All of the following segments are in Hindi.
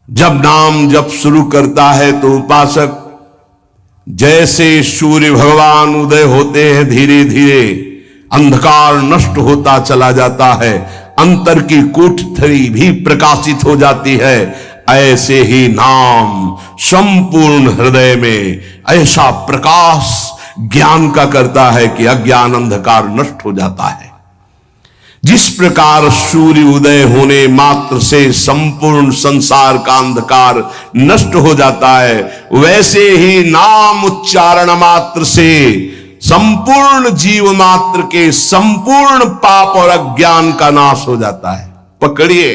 जब नाम जप शुरू करता है तो उपासक जैसे सूर्य भगवान उदय होते हैं, धीरे धीरे अंधकार नष्ट होता चला जाता है, अंतर की कोठरी भी प्रकाशित हो जाती है। ऐसे ही नाम संपूर्ण हृदय में ऐसा प्रकाश ज्ञान का करता है कि अज्ञान अंधकार नष्ट हो जाता है। जिस प्रकार सूर्य उदय होने मात्र से संपूर्ण संसार का अंधकार नष्ट हो जाता है, वैसे ही नाम उच्चारण मात्र से संपूर्ण जीव मात्र के संपूर्ण पाप और अज्ञान का नाश हो जाता है। पकड़िए,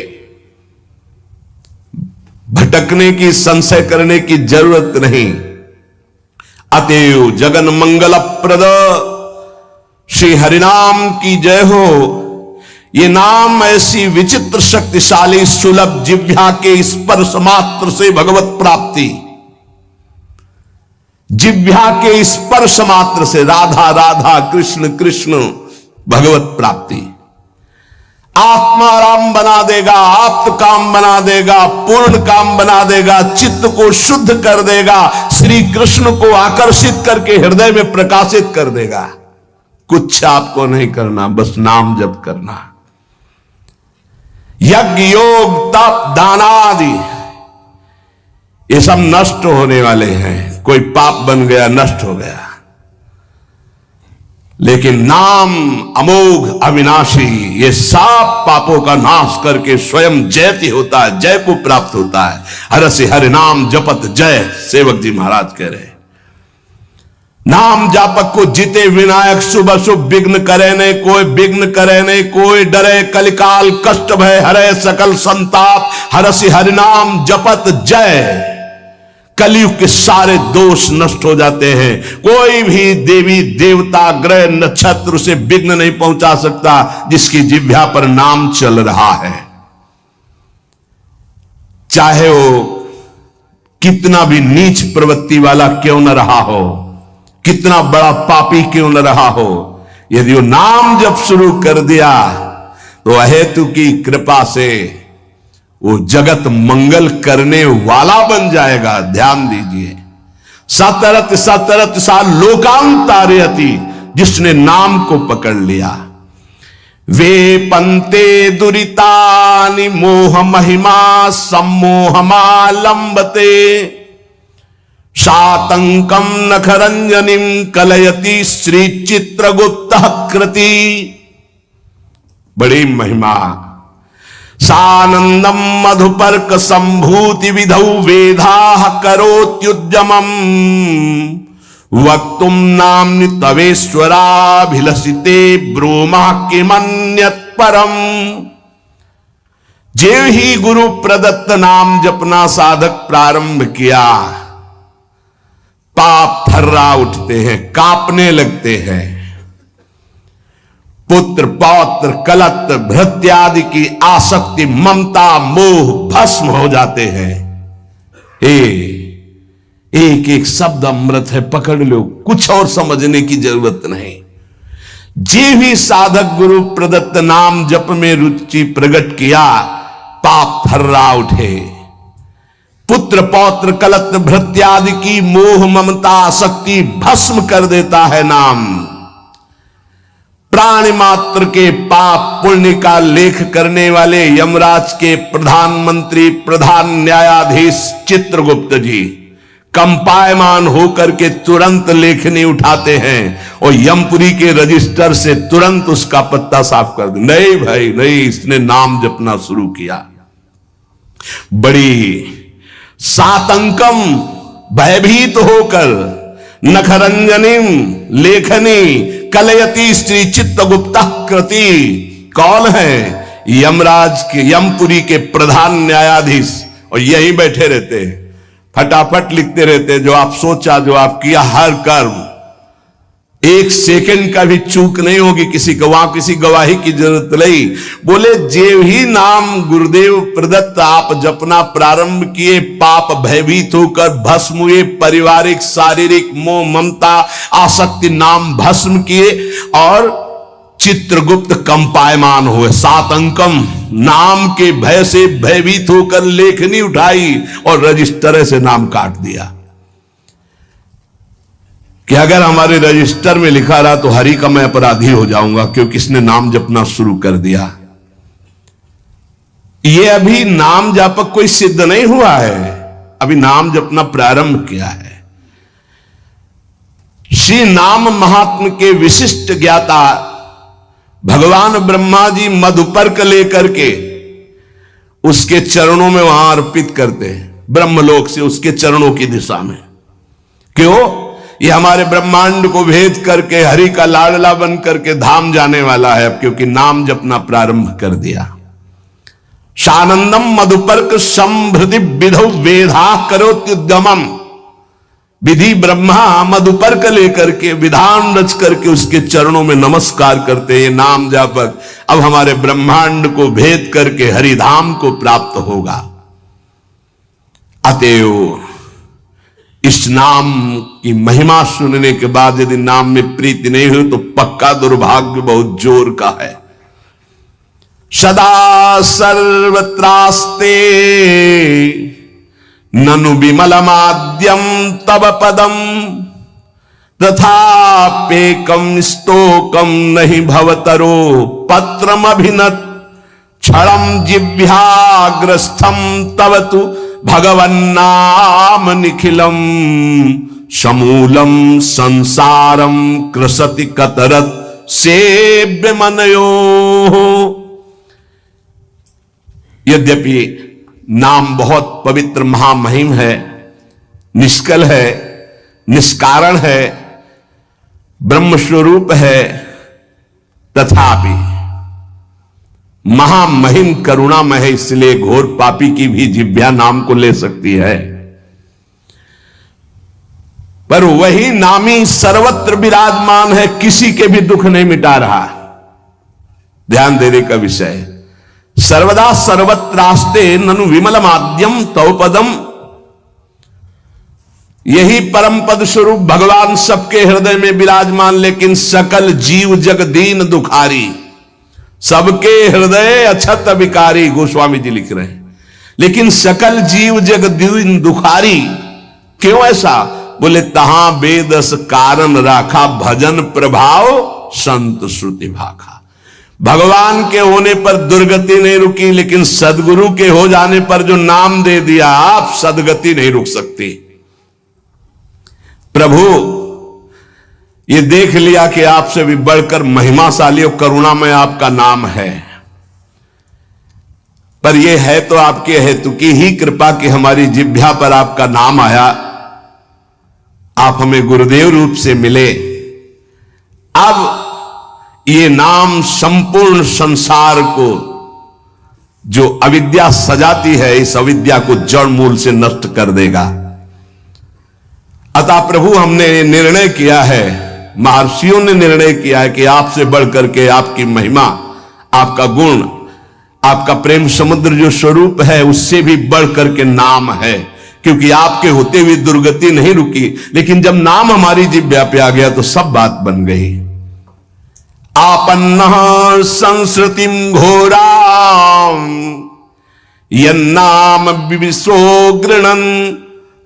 भटकने की, संशय करने की जरूरत नहीं। अतएव जगन मंगल प्रद श्री हरिनाम की जय हो। ये नाम ऐसी विचित्र शक्तिशाली सुलभ जिह्वा के स्पर्श मात्र से भगवत प्राप्ति, जिह्वा के स्पर्श मात्र से राधा राधा कृष्ण कृष्ण भगवत प्राप्ति आत्माराम बना देगा, आप्त काम बना देगा, पूर्ण काम बना देगा, चित्त को शुद्ध कर देगा, श्री कृष्ण को आकर्षित करके हृदय में प्रकाशित कर देगा। कुछ आपको नहीं करना, बस नाम जप करना। यज्ञ योग तप दान आदि ये सब नष्ट होने वाले हैं। कोई पाप बन गया, नष्ट हो गया, लेकिन नाम अमोघ अविनाशी ये सब पापों का नाश करके स्वयं जयति होता है, जय को प्राप्त होता है। हर से हरि नाम जपत जय, सेवक जी महाराज कह रहे। नाम जापक को जीते विनायक, शुभ शुभ विघ्न करे नहीं कोई, विघ्न करे नहीं कोई, डरे कलिकाल कष्ट भय हरे सकल संताप, हरसि हरि नाम जपत जय। कलयुग के सारे दोष नष्ट हो जाते हैं। कोई भी देवी देवता ग्रह नक्षत्र से विघ्न नहीं पहुंचा सकता जिसकी जिह्वा पर नाम चल रहा है। चाहे वो कितना भी नीच प्रवृत्ति वाला क्यों न रहा हो, कितना बड़ा पापी क्यों न रहा हो, यदि वो नाम जब शुरू कर दिया तो अहेतु की कृपा से वो जगत मंगल करने वाला बन जाएगा। ध्यान दीजिए, सतरत सतरत सा लोकांतारयति, जिसने नाम को पकड़ लिया। वे पंते दुरितानि मोह महिमा सम्मोहमालंबते, सातंकम नखरंजनिम कलयति श्री चित्रगुप्त कृति। बड़ी महिमा। सानंदम मधुपर्क संभूति विधौ वेदाः करोत्युद्यमम्, वक्तुम नाम्नि तवेश्वराभिलषिते ब्रूमा किमन्यत् परम। जेव ही गुरु प्रदत्त नाम जपना साधक प्रारंभ किया, पाप थर्रा उठते हैं, कांपने लगते हैं। पुत्र पौत्र कलत्र भृत्यादि की आसक्ति ममता मोह भस्म हो जाते हैं। एक एक शब्द अमृत है, पकड़ लो, कुछ और समझने की जरूरत नहीं। जे भी साधक गुरु प्रदत्त नाम जप में रुचि प्रकट किया, पाप थर्रा उठे। पुत्र पौत्र कलत्र भृत्यादि की मोह ममता आसक्ति भस्म कर देता है नाम। प्राणी मात्र के पाप पुण्य का लेख करने वाले यमराज के प्रधानमंत्री प्रधान न्यायाधीश चित्रगुप्त जी कंपायमान होकर के तुरंत लेखनी उठाते हैं और यमपुरी के रजिस्टर से तुरंत उसका पत्ता साफ कर दे। नहीं भाई नहीं, इसने नाम जपना शुरू किया। बड़ी सातंकम भयभीत होकर नखरंजनिम लेखनी कलयति श्री चित्रगुप्त कृति। कौन है? यमराज के, यमपुरी के प्रधान न्यायाधीश, और यही बैठे रहते हैं, फटाफट लिखते रहते हैं। जो आप सोचा, जो आप किया, हर कर्म एक सेकंड का भी चूक नहीं होगी किसी को, वहां किसी गवाही की जरूरत नहीं। बोले जेव ही नाम गुरुदेव प्रदत्त आप जपना प्रारंभ किए, पाप भयभीत होकर भस्म हुए, पारिवारिक शारीरिक मोह ममता आसक्ति नाम भस्म किए और चित्रगुप्त कंपायमान हुए। 7 अंकम नाम के भय से भयभीत होकर लेखनी उठाई और रजिस्टर से नाम काट दिया कि अगर हमारे रजिस्टर में लिखा रहा तो हरि का मैं अपराधी हो जाऊंगा, क्योंकि इसने नाम जपना शुरू कर दिया। ये अभी नाम जापक कोई सिद्ध नहीं हुआ है, अभी नाम जपना प्रारंभ किया है। श्री नाम महात्म के विशिष्ट ज्ञाता भगवान ब्रह्मा जी मधुपर्क लेकर के उसके चरणों में वहां अर्पित करते हैं, ब्रह्मलोक से उसके चरणों की दिशा में। क्यों? ये हमारे ब्रह्मांड को भेद करके हरि का लाडला बन करके धाम जाने वाला है, अब क्योंकि नाम जपना प्रारंभ कर दिया। सानंदम मधुपर्क संभृति विधौ वेधा करोत्युद्गमम। विधि ब्रह्मा मधुपर्क लेकर के विधान रच करके उसके चरणों में नमस्कार करते हैं। नाम जापक अब हमारे ब्रह्मांड को भेद करके हरिधाम को प्राप्त होगा। अतएव इस नाम की महिमा सुनने के बाद यदि नाम में प्रीति नहीं हुई तो पक्का दुर्भाग्य बहुत जोर का है। सदा सर्वत्रास्ते ननु विमलमाद्यम तव पदम तथापेकम स्तोकम नहीं भवतरो पत्रम अभिनत क्षणम जिह्वाग्रस्थम तव तु भगवन्नाम निखिलम समूलम संसारम कृसति कतरत सेव्य मनयो। यद्यपि नाम बहुत पवित्र महामहिम है, निष्कल है, निष्कारण है, ब्रह्म स्वरूप है, तथापि महामहिम करुणामय है, इसलिए घोर पापी की भी जिह्वा नाम को ले सकती है। पर वही नामी सर्वत्र विराजमान है, किसी के भी दुख नहीं मिटा रहा। ध्यान देने का विषय। सर्वदा सर्वत्रास्ते ननु विमलमाद्यम तव पदम। यही परम पद स्वरूप भगवान सबके हृदय में विराजमान, लेकिन सकल जीव जग दीन दुखारी। सबके हृदय अछत विकारी, गोस्वामी जी लिख रहे हैं। लेकिन सकल जीव जग दीन दुखारी, क्यों ऐसा? बोले तहां बेदस कारण राखा, भजन प्रभाव संत श्रुति भाखा। भगवान के होने पर दुर्गति नहीं रुकी, लेकिन सदगुरु के हो जाने पर जो नाम दे दिया, आप सदगति नहीं रुक सकती। प्रभु ये देख लिया कि आपसे भी बढ़कर महिमाशाली और करुणामय आपका नाम है, पर यह है तो आपके हेतु की ही कृपा कि हमारी जिह्वा पर आपका नाम आया, आप हमें गुरुदेव रूप से मिले। अब ये नाम संपूर्ण संसार को जो अविद्या सजाती है, इस अविद्या को जड़ मूल से नष्ट कर देगा। अतः प्रभु हमने निर्णय किया है, महर्षियों ने निर्णय किया है कि आपसे बढ़कर के आपकी महिमा, आपका गुण, आपका प्रेम समुद्र जो स्वरूप है, उससे भी बढ़कर के नाम है। क्योंकि आपके होते हुए दुर्गति नहीं रुकी, लेकिन जब नाम हमारी जिह्वा पे आ गया तो सब बात बन गई। आपन्नः संस्कृतिम घोराम यन्नाम विविशो गृणन्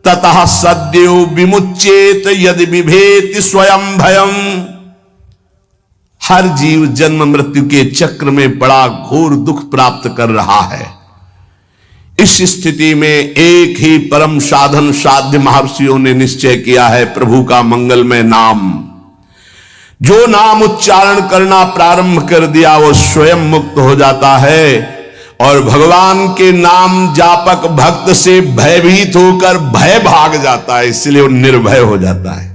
ततः सद्यो विमुच्येत यदि विभेति स्वयं भयम। हर जीव जन्म मृत्यु के चक्र में बड़ा घोर दुख प्राप्त कर रहा है। इस स्थिति में एक ही परम साधन साध्य महर्षियों ने निश्चय किया है, प्रभु का मंगलमय नाम। जो नाम उच्चारण करना प्रारंभ कर दिया वो स्वयं मुक्त हो जाता है, और भगवान के नाम जापक भक्त से भयभीत होकर भय भाग जाता है, इसलिए वो निर्भय हो जाता है।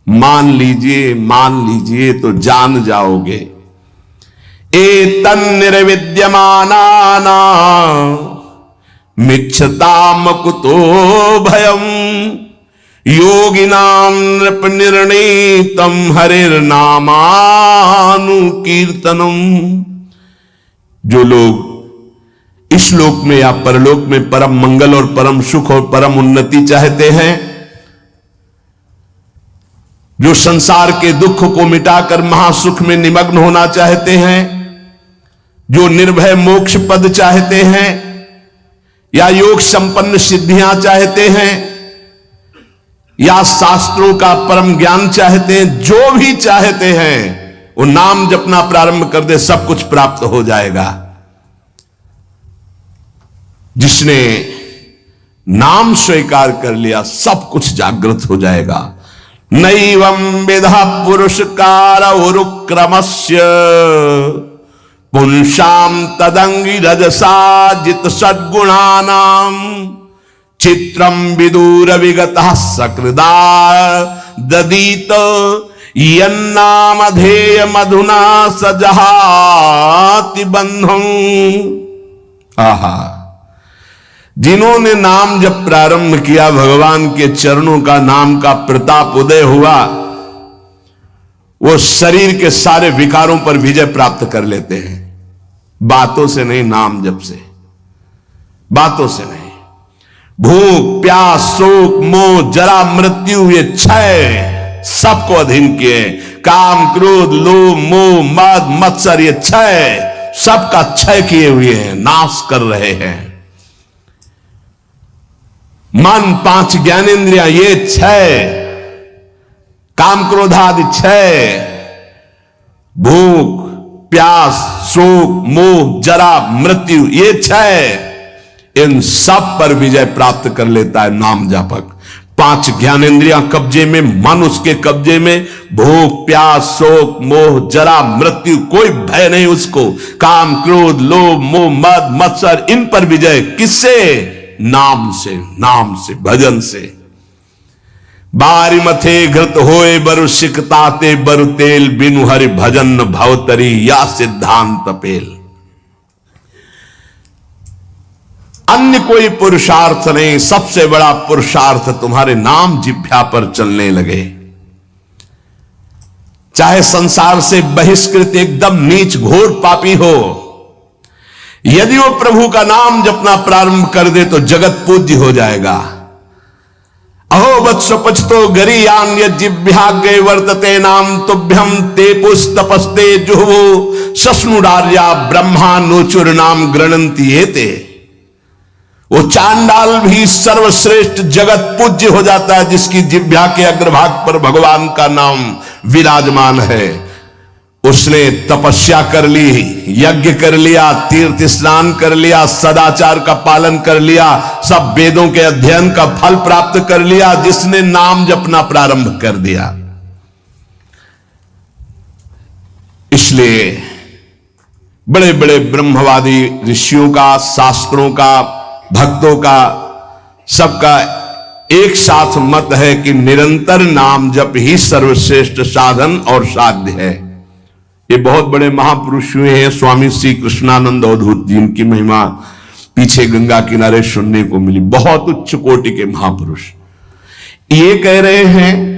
मान लीजिए तो जान जाओगे। एतन् निर्विद्यमाना मिच्छताम कुतो भयम योगिनाम नृप निर्णीतम हरिर्नामानुकीर्तनम। जो लोग इस लोक में या परलोक में परम मंगल और परम सुख और परम उन्नति चाहते हैं, जो संसार के दुख को मिटाकर महासुख में निमग्न होना चाहते हैं, जो निर्भय मोक्ष पद चाहते हैं या योग संपन्न सिद्धियां चाहते हैं या शास्त्रों का परम ज्ञान चाहते हैं, जो भी चाहते हैं वो नाम जपना प्रारंभ कर दे, सब कुछ प्राप्त हो जाएगा। जिसने नाम स्वीकार कर लिया सब कुछ जागृत हो जाएगा। नैवं विधा पुरुषकारौरुक्रमस्य पुंसाम तदंगी रजसा जित सद्गुणानाम चित्रम विदूर विगतः सकृदा ददीत यन्नामधेय मधुना सजहाति बंधं। आहा, जिन्होंने नाम जब प्रारंभ किया, भगवान के चरणों का नाम का प्रताप उदय हुआ, वो शरीर के सारे विकारों पर विजय प्राप्त कर लेते हैं। बातों से नहीं, नाम जप से, बातों से नहीं। भूख प्यास शोक मोह जरा मृत्यु ये छह सबको अधीन किए। काम क्रोध लोभ मोह मद मत्सर ये छह सबका क्षय किए हुए हैं, नाश कर रहे हैं। मन पांच ज्ञानेंद्रियां ये छह, काम क्रोधादि छह, भूख प्यास शोक मोह जरा मृत्यु ये छह, इन सब पर विजय प्राप्त कर लेता है नाम जापक। पांच ज्ञानेंद्रियां कब्जे में, मन उसके कब्जे में, भूख प्यास शोक मोह जरा मृत्यु कोई भय नहीं उसको। काम क्रोध लोभ मोह मद मत्सर इन पर विजय किससे? नाम से, नाम से, भजन से। बारी मथे घृत होए बरु सिकताते बरु तेल बिनु हरि भजन भवतरी या सिद्धांत पेल। अन्य कोई पुरुषार्थ नहीं, सबसे बड़ा पुरुषार्थ तुम्हारे नाम जिह्वा पर चलने लगे। चाहे संसार से बहिष्कृत एकदम नीच घोर पापी हो, यदि वो प्रभु का नाम जपना प्रारंभ कर दे तो जगत पूज्य हो जाएगा। अहो वत्स पचतो गरीयान यज्जिभ्याग्रे वर्तते नाम तुभ्यम ते पुस्तपस्ते जुहवो सस्नुरार्या ब्रह्मा नोचुर नाम गृणंति एते। वो चांडाल भी सर्वश्रेष्ठ जगत पूज्य हो जाता है जिसकी जिह्वा के अग्रभाग पर भगवान का नाम विराजमान है। उसने तपस्या कर ली, यज्ञ कर लिया, तीर्थ स्नान कर लिया, सदाचार का पालन कर लिया, सब वेदों के अध्ययन का फल प्राप्त कर लिया, जिसने नाम जपना प्रारंभ कर दिया। इसलिए बड़े बड़े ब्रह्मवादी ऋषियों का, शास्त्रों का, भक्तों का, सबका एक साथ मत है कि निरंतर नाम जप ही सर्वश्रेष्ठ साधन और साध्य है। ये बहुत बड़े महापुरुष हुए हैं, स्वामी श्री कृष्णानंद अवधूत जी, इनकी महिमा पीछे गंगा किनारे सुनने को मिली। बहुत उच्च कोटि के महापुरुष ये कह रहे हैं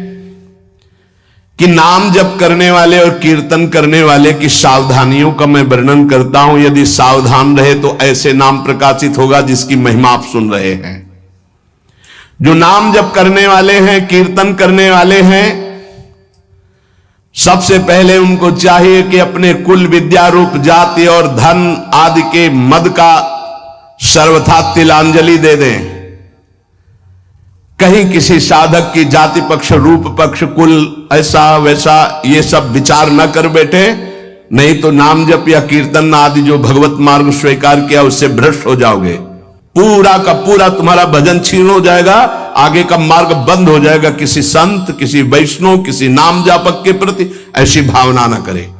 कि नाम जप करने वाले और कीर्तन करने वाले की सावधानियों का मैं वर्णन करता हूं। यदि सावधान रहे तो ऐसे नाम प्रकाशित होगा जिसकी महिमा आप सुन रहे हैं। जो नाम जप करने वाले हैं, कीर्तन करने वाले हैं, सबसे पहले उनको चाहिए कि अपने कुल विद्या रूप जाति और धन आदि के मद का सर्वथा तिलांजलि दे दें। कहीं किसी साधक की जाति पक्ष रूप पक्ष कुल ऐसा वैसा ये सब विचार न कर बैठे, नहीं तो नाम जप या कीर्तन आदि जो भगवत मार्ग स्वीकार किया उससे भ्रष्ट हो जाओगे। पूरा का पूरा तुम्हारा भजन छीन हो जाएगा, आगे का मार्ग बंद हो जाएगा। किसी संत, किसी वैष्णव, किसी नाम जापक के प्रति ऐसी भावना न करें।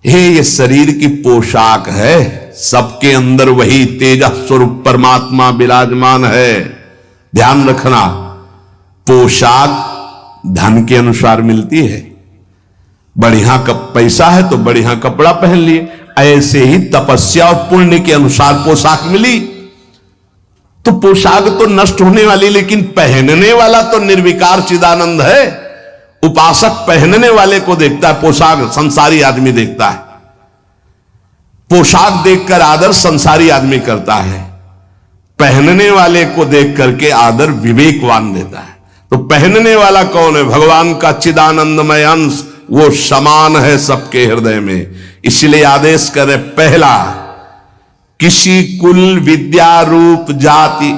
ये शरीर की पोशाक है, सबके अंदर वही तेज स्वरूप परमात्मा विराजमान है। ध्यान रखना, पोशाक धन के अनुसार मिलती है। बढ़िया पैसा है तो बढ़िया कपड़ा पहन लिए, ऐसे ही तपस्या और पुण्य के अनुसार पोशाक मिली। तो पोशाक तो नष्ट होने वाली, लेकिन पहनने वाला तो निर्विकार चिदानंद है। उपासक पहनने वाले को देखता है, पोशाक संसारी आदमी देखता है। पोशाक देखकर आदर संसारी आदमी करता है, पहनने वाले को देख करके आदर विवेकवान देता है। तो पहनने वाला कौन है? भगवान का चिदानंदमय अंश, वो समान है सबके हृदय में। इसलिए आदेश करे, पहला, किसी कुल, विद्या, रूप, जाति,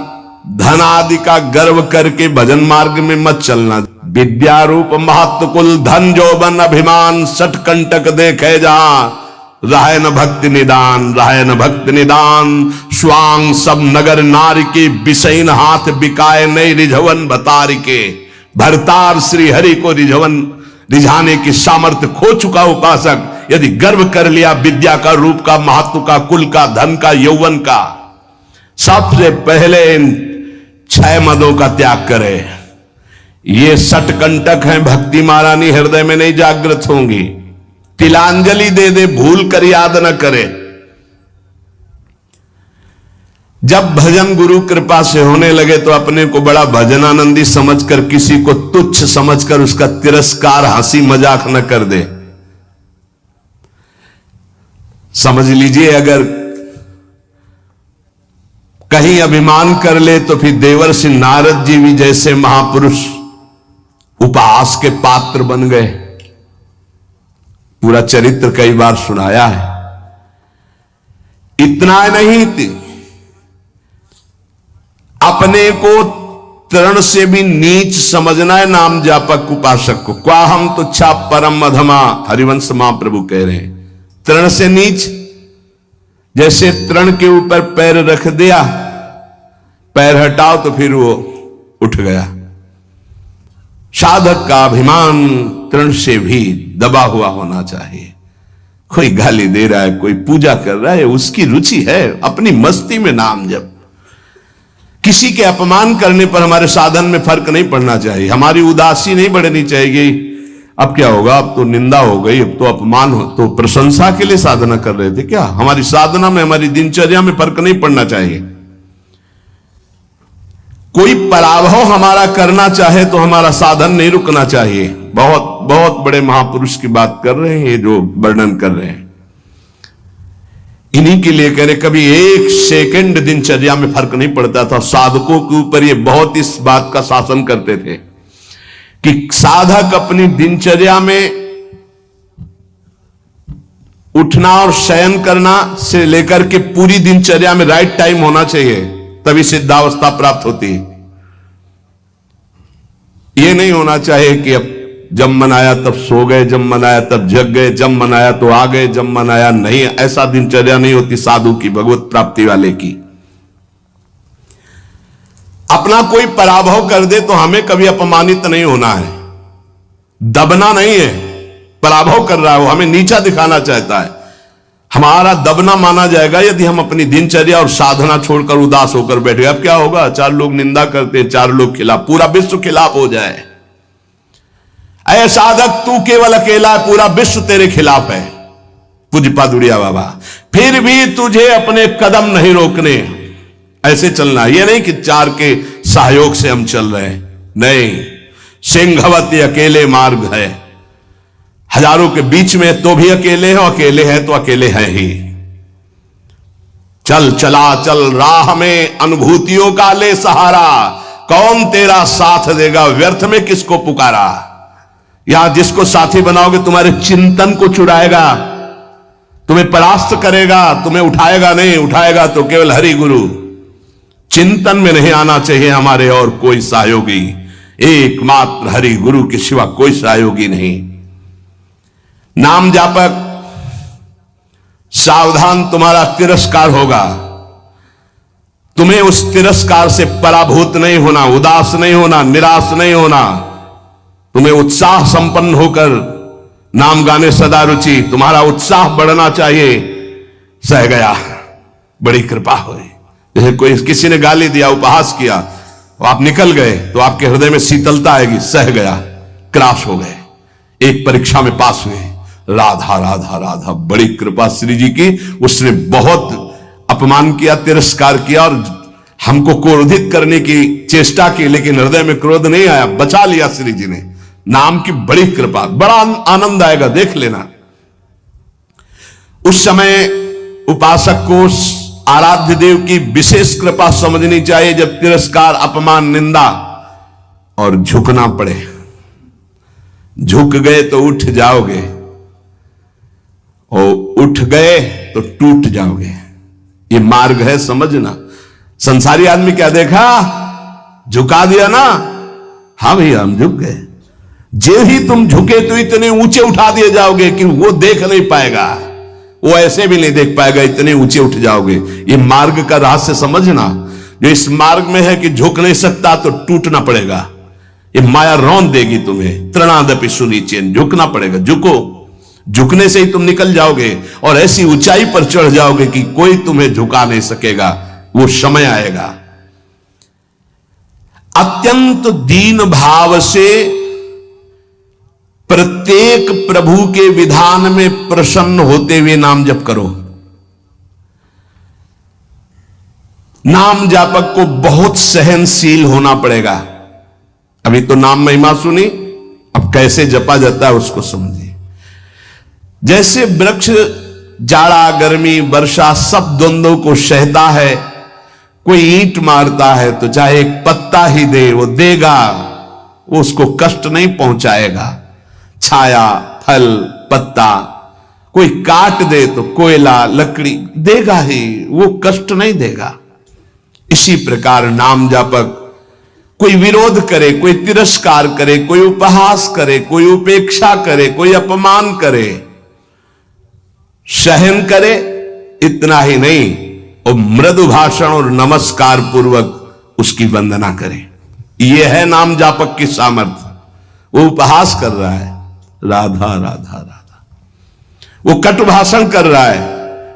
धन आदि का गर्व करके भजन मार्ग में मत चलना। विद्या, रूप, महत्व, कुल, धन, जौबन, अभिमान, सठ कंटक देखे जहां, राय न भक्ति निदान, राय न भक्ति निदान। स्वांग सब नगर नारी के, बिसैन हाथ बिकाए नहीं रिझवन भतार के। भरतार श्री हरि को रिझाने की सामर्थ्य खो चुका उपासक यदि गर्व कर लिया विद्या का, रूप का, महत्व का, कुल का, धन का, यौवन का, सबसे पहले इन 6 मदों का त्याग करे। ये सठ कंटक हैं, भक्ति महारानी हृदय में नहीं जागृत होंगी। तिलांजलि दे दे, भूल कर याद न करे। जब भजन गुरु कृपा से होने लगे तो अपने को बड़ा भजनानंदी समझकर, किसी को तुच्छ समझकर उसका तिरस्कार, हंसी मजाक न कर दे। समझ लीजिए, अगर कहीं अभिमान कर ले तो फिर देवर्षि नारद जी भी जैसे महापुरुष उपहास के पात्र बन गए। पूरा चरित्र कई बार सुनाया है। इतना नहीं, अपने को तृण से भी नीच समझना है नाम जापक उपासक को। क्वा हम तुच्छा परम अधमा, हरिवंश महाप्रभु कह रहे हैं। तृण से नीच, जैसे तृण के ऊपर पैर रख दिया, पैर हटाओ तो फिर वो उठ गया। साधक का अभिमान तृण से भी दबा हुआ होना चाहिए। कोई गाली दे रहा है, कोई पूजा कर रहा है, उसकी रुचि है, अपनी मस्ती में नाम जप। किसी के अपमान करने पर हमारे साधन में फर्क नहीं पड़ना चाहिए, हमारी उदासी नहीं बढ़नी चाहिए। अब क्या होगा, अब तो निंदा हो गई, अब तो अपमान हो, तो प्रशंसा के लिए साधना कर रहे थे क्या? हमारी साधना में, हमारी दिनचर्या में फर्क नहीं पड़ना चाहिए। कोई पराभव हमारा करना चाहे तो हमारा साधन नहीं रुकना चाहिए। बहुत बहुत बड़े महापुरुष की बात कर रहे हैं, जो वर्णन कर रहे हैं, इन्हीं के लिए कह रहे। कभी 1 सेकंड दिनचर्या में फर्क नहीं पड़ता था। साधकों के ऊपर ये बहुत इस बात का शासन करते थे कि साधक अपनी दिनचर्या में उठना और शयन करना से लेकर के पूरी दिनचर्या में राइट टाइम होना चाहिए, तभी सिद्धावस्था प्राप्त होती है। ये नहीं होना चाहिए कि अब जब मन आया तब सो गए, जब मन आया तब जग गए, जब मन आया तो आ गए, जब मन आया नहीं। ऐसा दिनचर्या नहीं होती साधु की, भगवत प्राप्ति वाले की। अपना कोई पराभव कर दे तो हमें कभी अपमानित नहीं होना है, दबना नहीं है। पराभव कर रहा है वो, हमें नीचा दिखाना चाहता है, हमारा दबना माना जाएगा यदि हम अपनी दिनचर्या और साधना छोड़कर उदास होकर बैठे। अब क्या होगा, 4 लोग निंदा करते हैं, 4 लोग खिलाफ, पूरा विश्व खिलाफ हो जाए। ऐ साधक, तू केवल अकेला है, पूरा विश्व तेरे खिलाफ है। पूज्य पादुरिया बाबा, फिर भी तुझे अपने कदम नहीं रोकने, ऐसे चलना। यह नहीं कि 4 के सहयोग से हम चल रहे हैं, नहीं। सिंहवती अकेले मार्ग है, हजारों के बीच में तो भी अकेले हो, अकेले हैं तो अकेले हैं ही। चल चला चल राह में अनुभूतियों का ले सहारा, कौन तेरा साथ देगा, व्यर्थ में किसको पुकारा। यहां जिसको साथी बनाओगे तुम्हारे चिंतन को चुराएगा, तुम्हें परास्त करेगा, तुम्हें उठाएगा नहीं, उठाएगा तो केवल हरि गुरु। चिंतन में नहीं आना चाहिए हमारे और कोई सहयोगी, एकमात्र हरि गुरु के सिवा कोई सहयोगी नहीं। नाम जापक, सावधान, तुम्हारा तिरस्कार होगा। तुम्हें उस तिरस्कार से पराभूत नहीं होना, उदास नहीं होना, निराश नहीं होना। तुम्हें उत्साह संपन्न होकर नाम गाने सदा रुचि, तुम्हारा उत्साह बढ़ना चाहिए। सह गया, बड़ी कृपा हुई। जैसे कोई किसी ने गाली दिया, उपहास किया, तो आप निकल गए तो आपके हृदय में शीतलता आएगी। सह गया, क्रॉस हो गए, एक परीक्षा में पास हुए। राधा राधा राधा, बड़ी कृपा श्री जी की। उसने बहुत अपमान किया, तिरस्कार किया और हमको क्रोधित करने की चेष्टा की, लेकिन हृदय में क्रोध नहीं आया, बचा लिया श्री जी ने। नाम की बड़ी कृपा, बड़ा आनंद आएगा, देख लेना। उस समय उपासक को आराध्य देव की विशेष कृपा समझनी चाहिए। जब तिरस्कार, अपमान, निंदा और झुकना पड़े। झुक गए तो उठ जाओगे, और उठ गए तो टूट जाओगे। ये मार्ग है, समझना। संसारी आदमी क्या देखा, झुका दिया ना, हाँ भैया हम झुक गए। जे ही तुम झुके तो इतने ऊंचे उठा दिए जाओगे कि वो देख नहीं पाएगा, वो ऐसे भी नहीं देख पाएगा, इतने ऊंचे उठ जाओगे। ये मार्ग का रहस्य समझना। जो इस मार्ग में है कि झुक नहीं सकता तो टूटना पड़ेगा, ये माया रौंद देगी तुम्हें। तृणादपि सुनीचेन, झुकना पड़ेगा। झुको, झुकने से ही तुम निकल जाओगे और ऐसी ऊंचाई पर चढ़ जाओगे कि कोई तुम्हें झुका नहीं सकेगा। वो समय आएगा। अत्यंत दीन भाव से प्रत्येक प्रभु के विधान में प्रसन्न होते हुए नाम जप करो। नाम जापक को बहुत सहनशील होना पड़ेगा। अभी तो नाम महिमा सुनी, अब कैसे जपा जाता है उसको समझिए। जैसे वृक्ष जाड़ा गर्मी वर्षा सब द्वंद्वों को सहता है, कोई ईंट मारता है तो चाहे एक पत्ता ही दे वो देगा, वो उसको कष्ट नहीं पहुंचाएगा। छाया, फल, पत्ता, कोई काट दे तो कोयला लकड़ी देगा ही, वो कष्ट नहीं देगा। इसी प्रकार नाम जापक कोई विरोध करे, कोई तिरस्कार करे, कोई उपहास करे, कोई उपेक्षा करे, कोई अपमान करे, सहन करे, इतना ही नहीं और मृदु भाषण और नमस्कार पूर्वक उसकी वंदना करे। यह है नाम जापक की सामर्थ्य। वो उपहास कर रहा है, राधा राधा राधा, वो कटु भाषण कर रहा है,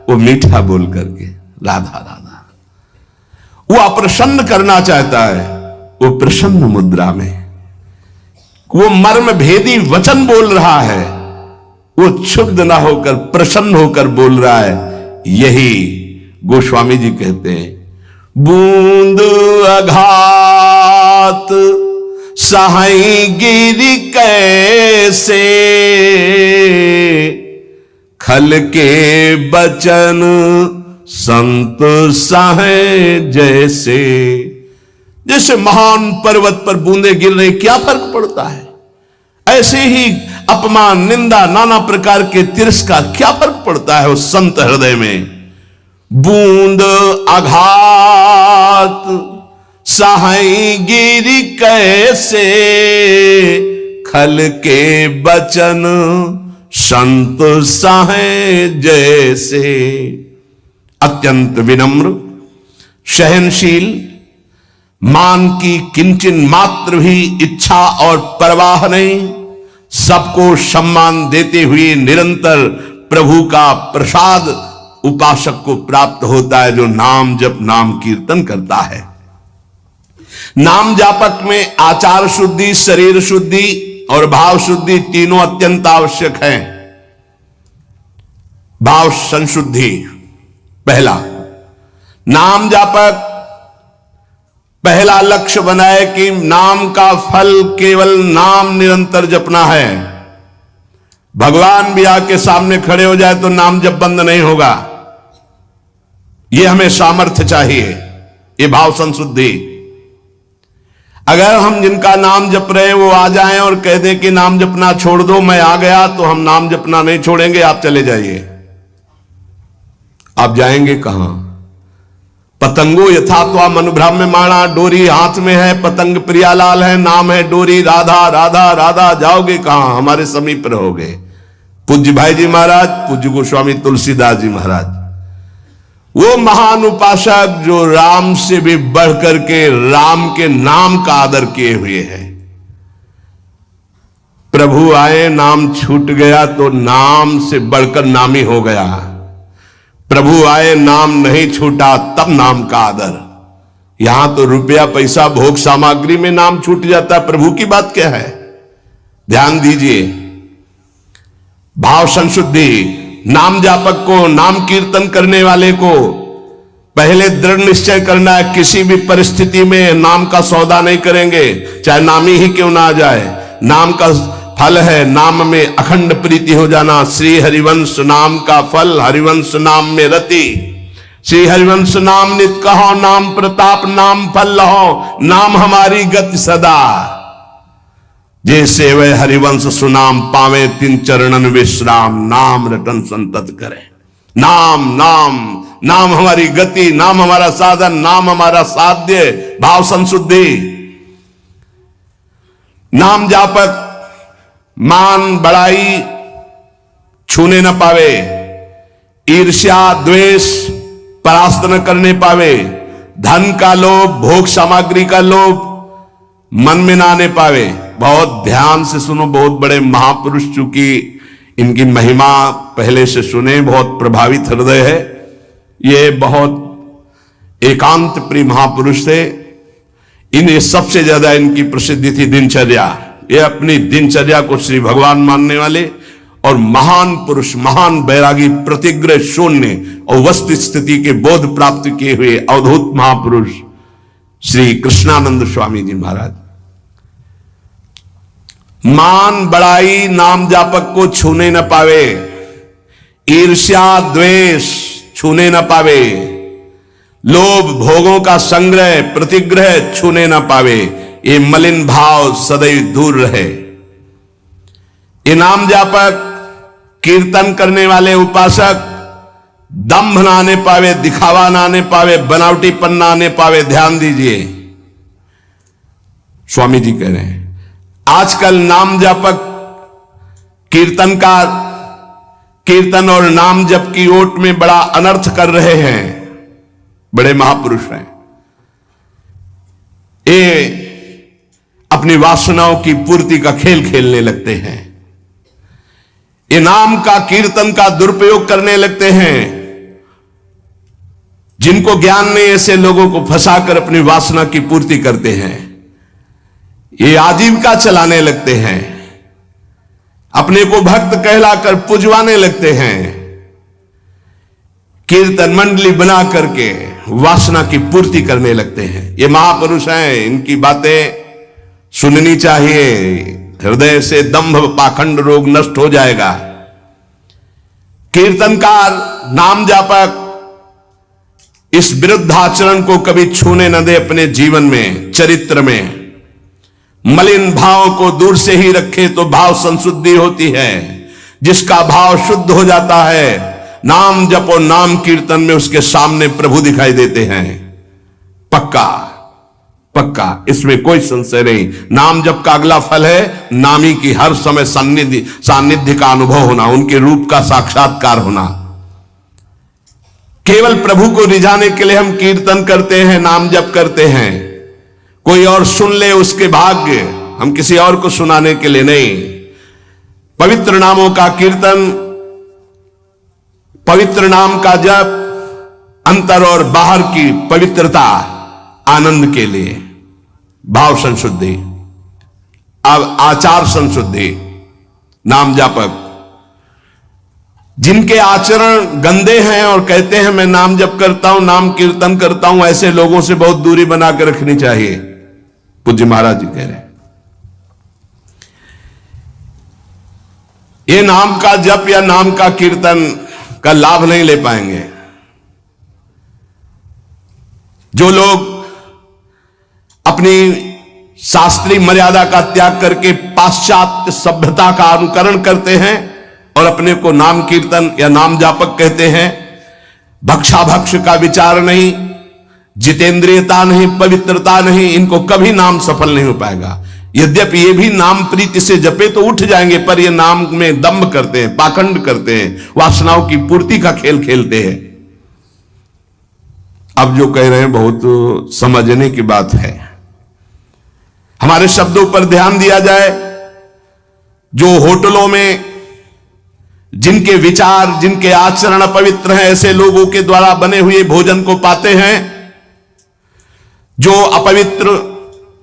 वो मीठा बोल करके राधा राधा, वो अप्रसन्न करना चाहता है, वो प्रसन्न मुद्रा में, वो मर्म भेदी वचन बोल रहा है, वो क्षुब्ध ना होकर प्रसन्न होकर बोल रहा है। यही गोस्वामी जी कहते हैं, बूंद अघात सहाई गिरी कैसे, खल के बचन संत सहे जैसे। जैसे महान पर्वत पर बूंदे गिर रही, क्या फर्क पड़ता है? ऐसे ही अपमान, निंदा, नाना प्रकार के तिरस्कार, क्या फर्क पड़ता है उस संत हृदय में? बूंद आघात सहाई गिरी कैसे, खल के बचन संत सहे जैसे। अत्यंत विनम्र, सहनशील, मान की किंचन मात्र भी इच्छा और परवाह नहीं, सबको सम्मान देते हुए निरंतर प्रभु का प्रसाद उपासक को प्राप्त होता है, जो नाम जप नाम कीर्तन करता है। नाम जापक में आचार शुद्धि, शरीर शुद्धि और भाव शुद्धि तीनों अत्यंत आवश्यक है। भाव संशुद्धि पहला, नाम जापक पहला लक्ष्य बनाए कि नाम का फल केवल नाम निरंतर जपना है। भगवान भी आके सामने खड़े हो जाए तो नाम जप बंद नहीं होगा। यह हमें सामर्थ्य चाहिए, ये भाव संशुद्धि। अगर हम जिनका नाम जप रहे हैं वो आ जाएं और कह दें कि नाम जपना छोड़ दो, मैं आ गया, तो हम नाम जपना नहीं छोड़ेंगे, आप चले जाइए। आप जाएंगे कहां? पतंगो यथा त्वा मनुभ्राम्यमाणा, डोरी हाथ में है, पतंग प्रियालाल है, नाम है डोरी, राधा राधा राधा, जाओगे कहां? हमारे समीप रहोगे। पूज्य भाई जी महाराज, पूज्य गोस्वामी तुलसीदास जी महाराज, वो महान उपासक जो राम से भी बढ़ करके राम के नाम का आदर किए हुए हैं। प्रभु आए, नाम छूट गया तो नाम से बढ़कर नामी हो गया। प्रभु आए, नाम नहीं छूटा, तब नाम का आदर। यहां तो रुपया पैसा भोग सामग्री में नाम छूट जाता है, प्रभु की बात क्या है? ध्यान दीजिए। भाव संशुद्धि, नाम जापक को, नाम कीर्तन करने वाले को पहले दृढ़ निश्चय करना है, किसी भी परिस्थिति में नाम का सौदा नहीं करेंगे, चाहे नामी ही क्यों ना आ जाए। नाम का फल है नाम में अखंड प्रीति हो जाना। श्री हरिवंश नाम का फल, हरिवंश नाम में रति। श्री हरिवंश नाम नित कहो, नाम प्रताप नाम फल लहो, नाम हमारी गति सदा। जैसे वह हरिवंश सुनाम पावे तिन चरणन विश्राम। नाम रटन संतत करे। नाम नाम नाम हमारी गति, नाम हमारा साधन, नाम हमारा साध्य, भाव संशुद्धि। नाम जापक मान बड़ाई छूने न पावे, ईर्ष्या द्वेष परास्त न करने पावे, धन का लोभ भोग सामग्री का लोभ मन में ना आने पावे। बहुत ध्यान से सुनो, बहुत बड़े महापुरुष, चूंकि इनकी महिमा पहले से सुने, बहुत प्रभावित हृदय है। ये बहुत एकांत प्रिय महापुरुष थे। इन्हें सबसे ज्यादा इनकी प्रसिद्धि थी दिनचर्या। ये अपनी दिनचर्या को श्री भगवान मानने वाले और महान पुरुष, महान बैरागी, प्रतिग्रह शून्य और वस्तु स्थिति के बोध प्राप्त किए हुए अवधूत महापुरुष श्री कृष्णानंद स्वामी जी महाराज। मान बड़ाई नाम जापक को छूने न पावे, ईर्ष्या द्वेष छूने न पावे, लोभ भोगों का संग्रह प्रतिग्रह छूने न पावे। ये मलिन भाव सदैव दूर रहे। ये नाम जापक कीर्तन करने वाले उपासक दंभ ना आने पावे, दिखावा ना आने पावे, बनावटीपन ना आने पावे। ध्यान दीजिए, स्वामी जी कह रहे हैं आजकल नाम जापक कीर्तनकार कीर्तन और नाम जप की ओट में बड़ा अनर्थ कर रहे हैं। बड़े महापुरुष हैं ये, अपनी वासनाओं की पूर्ति का खेल खेलने लगते हैं। ये नाम का कीर्तन का दुरुपयोग करने लगते हैं। जिनको ज्ञान नहीं, ऐसे लोगों को फंसाकर अपनी वासना की पूर्ति करते हैं। ये आजीविका चलाने लगते हैं, अपने को भक्त कहलाकर पुजवाने लगते हैं, कीर्तन मंडली बना करके वासना की पूर्ति करने लगते हैं। ये महापुरुष हैं, इनकी बातें सुननी चाहिए। हृदय से दंभ पाखंड रोग नष्ट हो जाएगा। कीर्तनकार नाम जापक इस विरुद्ध आचरण को कभी छूने न दे। अपने जीवन में, चरित्र में मलिन भाव को दूर से ही रखे तो भाव संशुद्धि होती है। जिसका भाव शुद्ध हो जाता है, नाम जप और नाम कीर्तन में उसके सामने प्रभु दिखाई देते हैं। पक्का पक्का, इसमें कोई संशय नहीं। नाम जप का अगला फल है नामी की हर समय सानिध्य का अनुभव होना, उनके रूप का साक्षात्कार होना। केवल प्रभु को रिझाने के लिए हम कीर्तन करते हैं, नाम जप करते हैं। कोई और सुन ले उसके भाग्य, हम किसी और को सुनाने के लिए नहीं। पवित्र नामों का कीर्तन, पवित्र नाम का जप, अंतर और बाहर की पवित्रता, आनंद के लिए, भाव संशुद्धि, अब आचार संशुद्धि। नाम जापक जिनके आचरण गंदे हैं और कहते हैं मैं नाम जप करता हूं, नाम कीर्तन करता हूं, ऐसे लोगों से बहुत दूरी बनाकर रखनी चाहिए। पूज्य महाराज जी कह रहे हैं ये नाम का जप या नाम का कीर्तन का लाभ नहीं ले पाएंगे। जो लोग अपनी शास्त्रीय मर्यादा का त्याग करके पाश्चात्य सभ्यता का अनुकरण करते हैं और अपने को नाम कीर्तन या नाम जापक कहते हैं, भक्षाभक्ष का विचार नहीं, जितेंद्रियता नहीं, पवित्रता नहीं, इनको कभी नाम सफल नहीं हो पाएगा। यद्यपि ये भी नाम प्रीति से जपे तो उठ जाएंगे, पर ये नाम में दंभ करते हैं, पाखंड करते हैं, वासनाओं की पूर्ति का खेल खेलते हैं। अब जो कह रहे हैं बहुत समझने की बात है। हमारे शब्दों पर ध्यान दिया जाए। जो होटलों में जिनके विचार, जिनके आचरण अपवित्र हैं, ऐसे लोगों के द्वारा बने हुए भोजन को पाते हैं। जो अपवित्र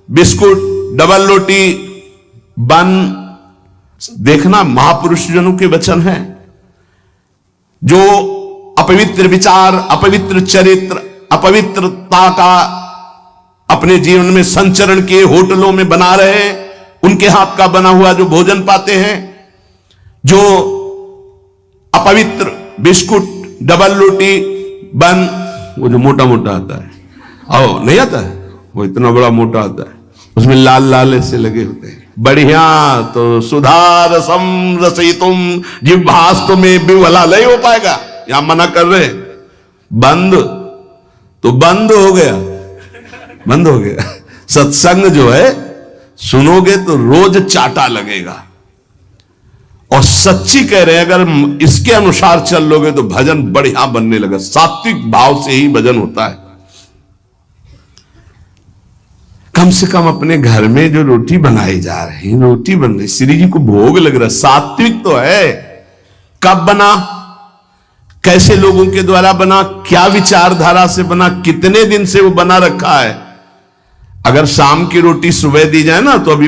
बिस्कुट, डबल रोटी, बन, देखना महापुरुष जनों के वचन हैं। जो अपवित्र विचार, अपवित्र चरित्र, अपवित्रता का अपने जीवन में संचरण किए होटलों में बना रहे हैं, उनके हाथ का बना हुआ जो भोजन पाते हैं। जो अपवित्र बिस्कुट, डबल रोटी, बन, वो जो मोटा मोटा आता है, आओ नहीं आता है, वो इतना बड़ा मोटा आता है, उसमें लाल लाल ऐसे लगे होते हैं, बढ़िया तो सुधार सम रसयितुम जिह्वास्तु में विवला नहीं हो पाएगा। यहां मना कर रहे बंद, तो बंद हो गया, बंद हो गया। सत्संग जो है सुनोगे तो रोज चाटा लगेगा। और सच्ची कह रहे हैं, अगर इसके अनुसार चल लोगे तो भजन बढ़िया बनने लगा। सात्विक भाव से ही भजन होता है। कम से कम अपने घर में जो रोटी बनाई जा रही, रोटी बन रही, श्री जी को भोग लग रहा, सात्विक तो है। कब बना, कैसे लोगों के द्वारा बना, क्या विचारधारा से बना, कितने दिन से वो बना रखा है। अगर शाम की रोटी सुबह दी जाए ना तो अभी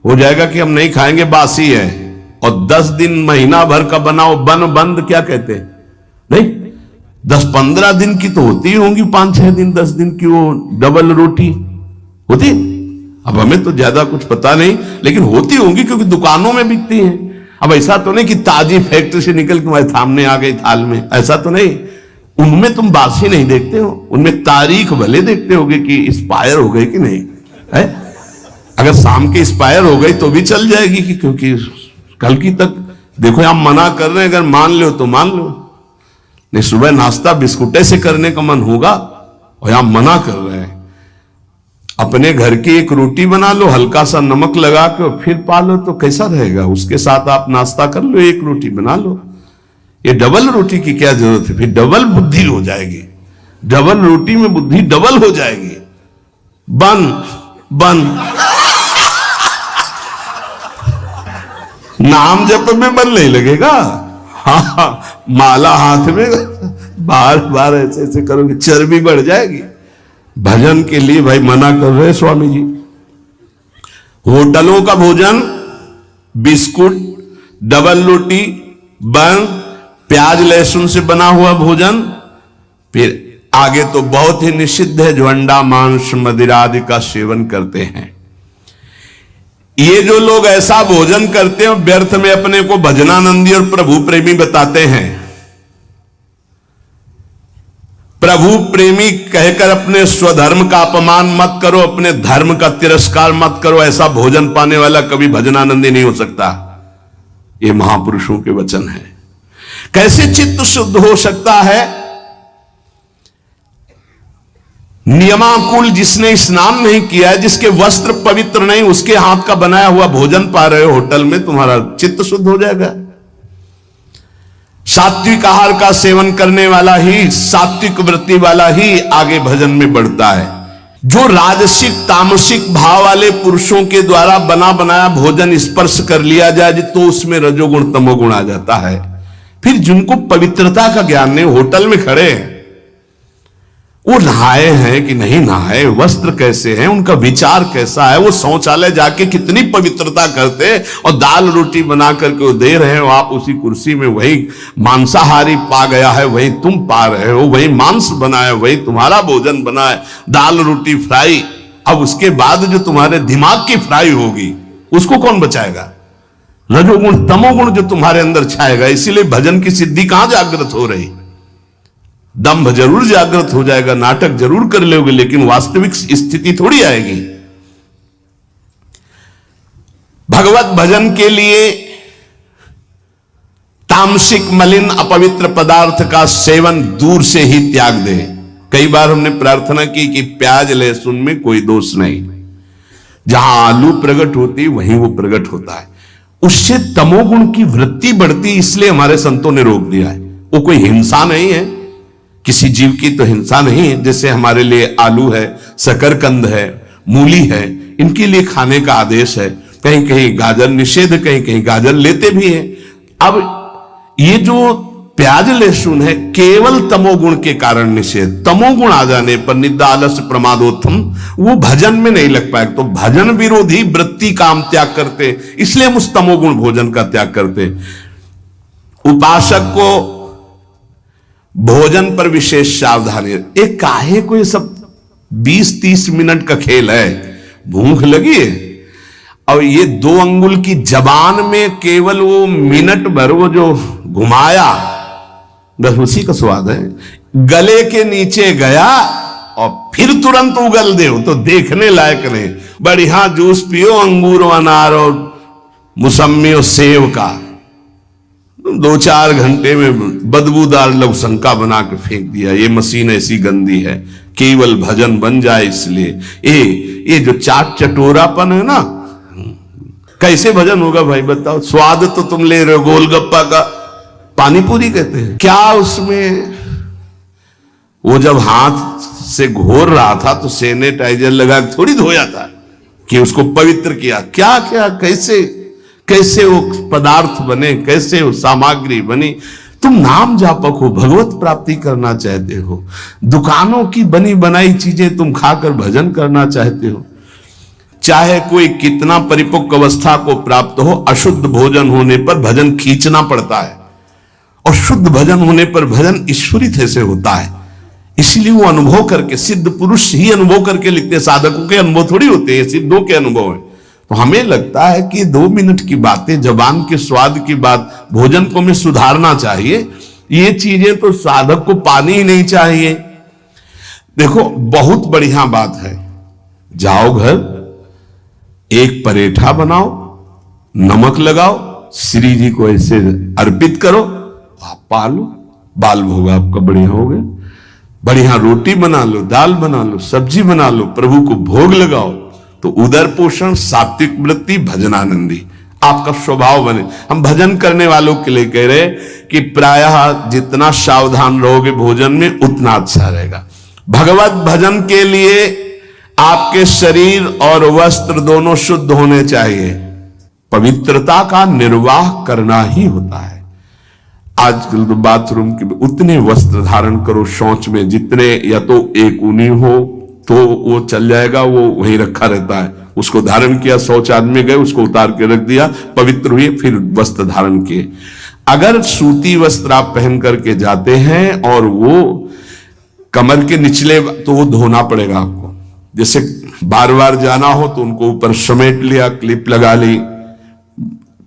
हो जाएगा कि हम नहीं खाएंगे, बासी है। और 10 दिन महीना भर का बनाओ, बंद क्या कहते हैं, नहीं 10-15 दिन की तो होती होंगी, 5-6 दिन 10 दिन की वो डबल रोटी होती। अब हमें तो ज्यादा कुछ पता नहीं, लेकिन होती होंगी क्योंकि दुकानों में बिकती हैं। अब ऐसा तो नहीं कि ताजी फैक्ट्री से निकल के तुम्हारे सामने आ गई थाल में, ऐसा तो नहीं। उनमें तुम बासी नहीं देखते हो, उनमें तारीख भले देखते होगे कि एक्सपायर हो गई कि नहीं है। अगर शाम की एक्सपायर हो गई तो भी चल जाएगी कि क्योंकि कल की तक देखो यहां मना कर रहे हैं, अगर मान लो तो मान लो, नहीं सुबह नाश्ता बिस्कुटे से करने का मन होगा और यहां मना कर रहे हैं। अपने घर की एक रोटी बना लो, हल्का सा नमक लगा के फिर पालो तो कैसा रहेगा। उसके साथ आप नाश्ता कर लो, एक रोटी बना लो। ये डबल रोटी की क्या जरूरत है, फिर डबल बुद्धि हो जाएगी, डबल रोटी में बुद्धि डबल हो जाएगी। बन बन नाम जप में मन नहीं लगेगा। हाँ, माला हाथ में बार बार ऐसे ऐसे करोगे, चर्बी बढ़ जाएगी। भजन के लिए भाई मना कर रहे स्वामी जी। होटलों का भोजन बिस्कुट, डबल रोटी, बन, प्याज लहसुन से बना हुआ भोजन, फिर आगे तो बहुत ही निषिद्ध है जो अंडा मांस मदिरा आदि का सेवन करते हैं। ये जो लोग ऐसा भोजन करते हैं व्यर्थ में अपने को भजनानंदी और प्रभु प्रेमी बताते हैं। प्रभु प्रेमी कहकर अपने स्वधर्म का अपमान मत करो, अपने धर्म का तिरस्कार मत करो। ऐसा भोजन पाने वाला कभी भजनानंदी नहीं हो सकता। ये महापुरुषों के वचन है। कैसे चित्त शुद्ध हो सकता है? नियमाकुल जिसने स्नान नहीं किया है, जिसके वस्त्र पवित्र नहीं, उसके हाथ का बनाया हुआ भोजन पा रहे हो होटल में, तुम्हारा चित्त शुद्ध हो जाएगा। सात्विक आहार का सेवन करने वाला ही, सात्विक वृत्ति वाला ही आगे भजन में बढ़ता है। जो राजसिक तामसिक भाव वाले पुरुषों के द्वारा बना बनाया भोजन स्पर्श कर लिया जाए तो उसमें रजोगुण तमोगुण आ जाता है। फिर जिनको पवित्रता का ज्ञान नहीं, होटल में खड़े हैं, वो नहाए हैं कि नहीं नहाए, वस्त्र कैसे हैं, उनका विचार कैसा है, वो शौचालय जाके कितनी पवित्रता करते हैं, और दाल रोटी बना करके वो दे रहे हो, आप उसी कुर्सी में वही मांसाहारी पा गया है, वही तुम पा रहे हो, वही मांस बना है, वही तुम्हारा भोजन बना है, दाल रोटी फ्राई। अब उसके बाद जो तुम्हारे दिमाग की फ्राई होगी उसको कौन बचाएगा? रजोगुण तमोगुण जो तुम्हारे अंदर छाएगा। इसीलिए भजन की सिद्धि कहां जागृत हो रही? दंभ जरूर जागृत हो जाएगा, नाटक जरूर कर लोगे, लेकिन वास्तविक स्थिति थोड़ी आएगी। भगवत भजन के लिए तामसिक मलिन अपवित्र पदार्थ का सेवन दूर से ही त्याग दे। कई बार हमने प्रार्थना की कि प्याज लहसुन में कोई दोष नहीं, जहां आलू प्रकट होती वहीं वो प्रकट होता है, उससे तमोगुण की वृत्ति बढ़ती। इसलिए हमारे संतों ने रोक दिया है। वो कोई हिंसा नहीं है, किसी जीव की तो हिंसा नहीं है। जैसे हमारे लिए आलू है, शकरकंद है, मूली है, इनके लिए खाने का आदेश है। कहीं कहीं गाजर निषेध, कहीं कहीं गाजर लेते भी हैं। अब ये जो प्याज लहसुन है केवल तमोगुण के कारण निषेध। तमोगुण आ जाने पर निद्रा आलस्य प्रमादोत्थम वो भजन में नहीं लग पाए। तो भजन विरोधी वृत्ति का हम त्याग करते, इसलिए हम उस तमोगुण भोजन का त्याग करते। उपासक को भोजन पर विशेष सावधानी। एक काहे को ये सब 20-30 मिनट का खेल है, भूख लगी है और ये 2 अंगुल की जबान में केवल वो मिनट भर वो जो घुमाया, बस उसी का स्वाद है। गले के नीचे गया और फिर तुरंत उगल दे तो देखने लायक नहीं। बढ़िया जूस पियो, अंगूर और अनार और मुसम्मी और सेब का, 2-4 घंटे में बदबूदार लवशंका बना के फेंक दिया। ये मशीन ऐसी गंदी है, केवल भजन बन जाए इसलिए। ये जो चाट चटोरापन है ना, कैसे भजन होगा भाई बताओ? स्वाद तो तुम ले रहे हो गोलगप्पा का, पानी पूरी कहते हैं क्या उसमें? वो जब हाथ से घोर रहा था तो सैनिटाइजर लगा के थोड़ी धोया था कि उसको पवित्र किया। क्या क्या कैसे कैसे वो पदार्थ बने, कैसे वो सामग्री बनी। तुम नाम जापक हो, भगवत प्राप्ति करना चाहते हो, दुकानों की बनी बनाई चीजें तुम खाकर भजन करना चाहते हो। चाहे कोई कितना परिपक्व अवस्था को प्राप्त हो, अशुद्ध भोजन होने पर भजन खींचना पड़ता है, और शुद्ध भजन होने पर भजन ईश्वरित से होता है। इसलिए वो अनुभव करके, सिद्ध पुरुष ही अनुभव करके लिखते, साधकों के अनुभव थोड़ी होते हैं, सिद्धों के अनुभव है। तो हमें लगता है कि 2 मिनट की बातें, जबान के स्वाद की बात, भोजन को में सुधारना चाहिए, ये चीजें तो साधक को पानी ही नहीं चाहिए। देखो बहुत बढ़िया बात है, जाओ घर, एक परेठा बनाओ, नमक लगाओ, श्री जी को ऐसे अर्पित करो, आप पालो, बाल भोग आपका बढ़िया हो गया। बढ़िया रोटी बना लो, दाल बना लो, सब्जी बना लो, प्रभु को भोग लगाओ, तो उदर पोषण, सात्विक वृत्ति, भजनानंदी आपका स्वभाव बने। हम भजन करने वालों के लिए कह रहे कि प्रायः जितना सावधान रहोगे भोजन में उतना अच्छा रहेगा। भगवत भजन के लिए आपके शरीर और वस्त्र दोनों शुद्ध होने चाहिए। पवित्रता का निर्वाह करना ही होता है। आजकल तो बाथरूम के उतने वस्त्र धारण करो, शौच में जितने, या तो एक ऊनी हो तो वो चल जाएगा, वो वहीं रखा रहता है, उसको धारण किया, शौच आदमी गए, उसको उतार के रख दिया, पवित्र हुए, फिर वस्त्र धारण किए। अगर सूती वस्त्र आप पहन करके जाते हैं और वो कमर के निचले, तो वो धोना पड़ेगा आपको। जैसे बार बार जाना हो तो उनको ऊपर समेट लिया, क्लिप लगा ली।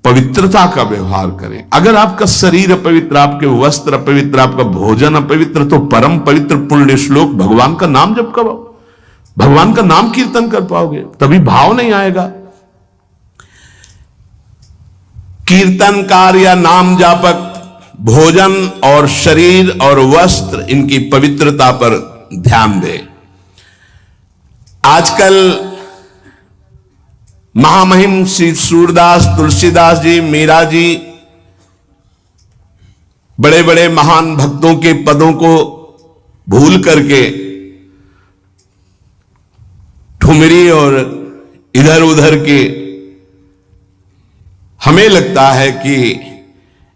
पवित्रता का व्यवहार करें। अगर आपका शरीर अपवित्र, आपके वस्त्र अपवित्र, आपका भोजन अपवित्र, तो परम पवित्र पुण्य श्लोक भगवान का नाम जप करो, भगवान का नाम कीर्तन कर पाओगे, तभी भाव नहीं आएगा। कीर्तनकार या नाम जापक भोजन और शरीर और वस्त्र, इनकी पवित्रता पर ध्यान दे। आजकल महामहिम श्री सूरदास, तुलसीदास जी, मीरा जी, बड़े बड़े महान भक्तों के पदों को भूल करके ठुमरी और इधर उधर के, हमें लगता है कि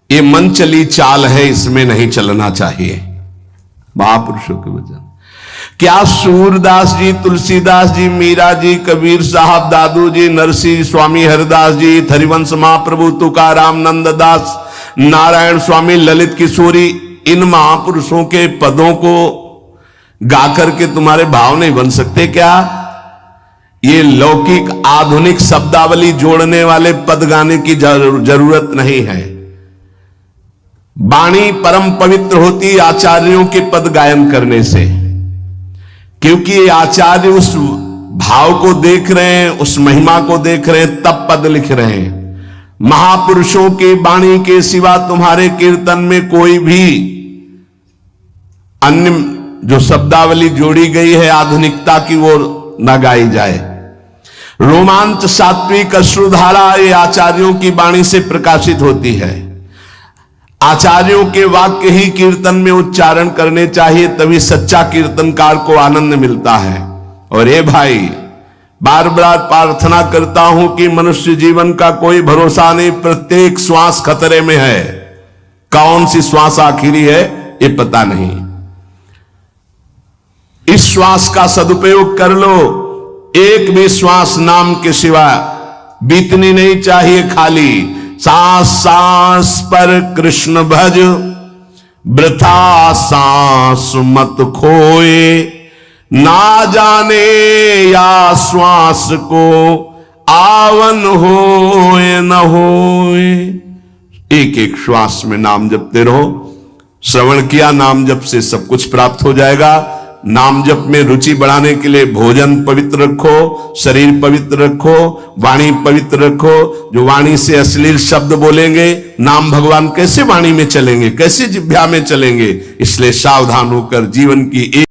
ये मन चली चाल है, इसमें नहीं चलना चाहिए। महापुरुषों के वचन, क्या सूरदास जी, तुलसीदास जी, मीरा जी, कबीर साहब, दादू जी, नरसिंह स्वामी, हरिदास जी, हरिवंश महाप्रभु, तुकाराम, नंददास, नारायण स्वामी, ललित किशोरी, इन महापुरुषों के पदों को गा करके तुम्हारे भाव नहीं बन सकते क्या? ये लौकिक आधुनिक शब्दावली जोड़ने वाले पद गाने की जरूरत नहीं है। वाणी परम पवित्र होती आचार्यों के पद गायन करने से, क्योंकि आचार्य उस भाव को देख रहे हैं, उस महिमा को देख रहे हैं, तब पद लिख रहे हैं। महापुरुषों की वाणी के सिवा तुम्हारे कीर्तन में कोई भी अन्य जो शब्दावली जोड़ी गई है आधुनिकता की, वो न गाई जाए। रोमांच, सात्विक, अश्रुधारा ये आचार्यों की वाणी से प्रकाशित होती है। आचार्यों के वाक्य ही कीर्तन में उच्चारण करने चाहिए, तभी सच्चा कीर्तनकार को आनंद मिलता है। और ये भाई, बार बार प्रार्थना करता हूं कि मनुष्य जीवन का कोई भरोसा नहीं, प्रत्येक श्वास खतरे में है। कौन सी श्वास आखिरी है ये पता नहीं। इस श्वास का सदुपयोग कर लो। एक भी श्वास नाम के सिवा बीतनी नहीं चाहिए खाली। सांस सांस पर कृष्ण भज, वृथा सांस मत खोए, ना जाने या श्वास को आवन होए न होए। एक एक श्वास में नाम जपते रहो। श्रवण किया, नाम जप से सब कुछ प्राप्त हो जाएगा। नाम जप में रुचि बढ़ाने के लिए भोजन पवित्र रखो, शरीर पवित्र रखो, वाणी पवित्र रखो। जो वाणी से अश्लील शब्द बोलेंगे, नाम भगवान कैसे वाणी में चलेंगे, कैसे जिह्वा में चलेंगे? इसलिए सावधान होकर जीवन की